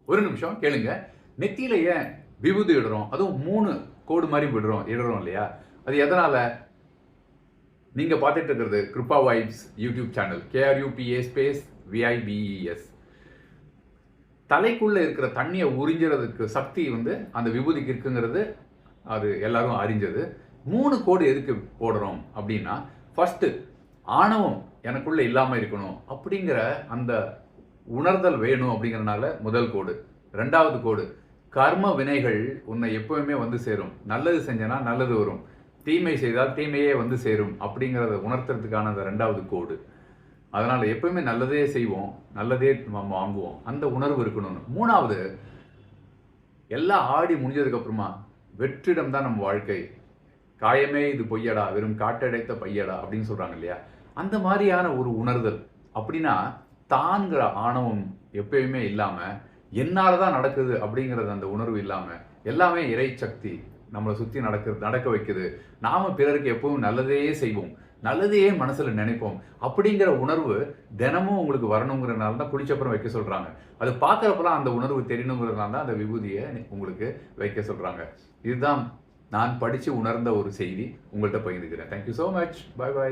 ஒரு நிமிஷம் கேளுங்க. நெத்தியில ஏன் விபூதி இடுறோம்? அதுவும் 3 கோடு மாதிரி இடுறோம் இல்லையா? அது எதனால? நீங்க பார்த்துட்டு இருக்கிறது Krupa vibes YouTube channel. KRUPA space VIBES. தலைக்குள்ள இருக்கிற தண்ணியை உறிஞ்சுறதுக்கு சக்தி அந்த விபூதிக்கு இருக்குங்கிறது அது எல்லாரும் அறிஞ்சது. 3 கோடு எதுக்கு போடுறோம் அப்படின்னா, ஃபர்ஸ்ட் ஆணவம் எனக்குள்ள இல்லாம இருக்கணும் அப்படிங்கிற அந்த உணர்தல் வேணும் அப்படிங்கறனால முதல் கோடு. 2வது கோடு, கர்ம வினைகள் உன்னை எப்பவுமே வந்து சேரும். நல்லது செஞ்சனா நல்லது வரும், தீமை செய்தால் தீமையே வந்து சேரும் அப்படிங்கறத உணர்த்துறதுக்கான அந்த 2வது கோடு. அதனால எப்பவுமே நல்லதே செய்வோம், நல்லதே நம்ம வாங்குவோம், அந்த உணர்வு இருக்கணும். 3வது, எல்லாம் ஆடி முடிஞ்சதுக்கு அப்புறமா வெற்றிடம் தான் நம்ம வாழ்க்கை, காயமே இது பொய்யடா, வெறும் காட்டடைத்த பையடா அப்படின்னு சொல்றாங்க இல்லையா? அந்த மாதிரியான ஒரு உணர்தல். அப்படின்னா தான்கிற ஆணவம் எப்பயுமே இல்லாம, என்னாலதான் நடக்குது அப்படிங்கிறது அந்த உணர்வு இல்லாம, எல்லாமே இறை சக்தி நம்மளை சுத்தி நடக்க வைக்குது, நாம பிறருக்கு எப்பவும் நல்லதே செய்வோம், நல்லதையே மனசுல நினைப்போம் அப்படிங்கிற உணர்வு தினமும் உங்களுக்கு வரணுங்கிறதுனால தான் குளிச்சப்புறம் வைக்க சொல்றாங்க. அது பார்க்கறப்பெல்லாம் அந்த உணர்வு தெரியணுங்கிறதுனால தான் அந்த விபூதியை உங்களுக்கு வைக்க சொல்றாங்க. இதுதான் நான் படிச்சு உணர்ந்த ஒரு செய்தி, உங்கள்கிட்ட பகிர்ந்துக்கிறேன். Thank you so much. Bye by.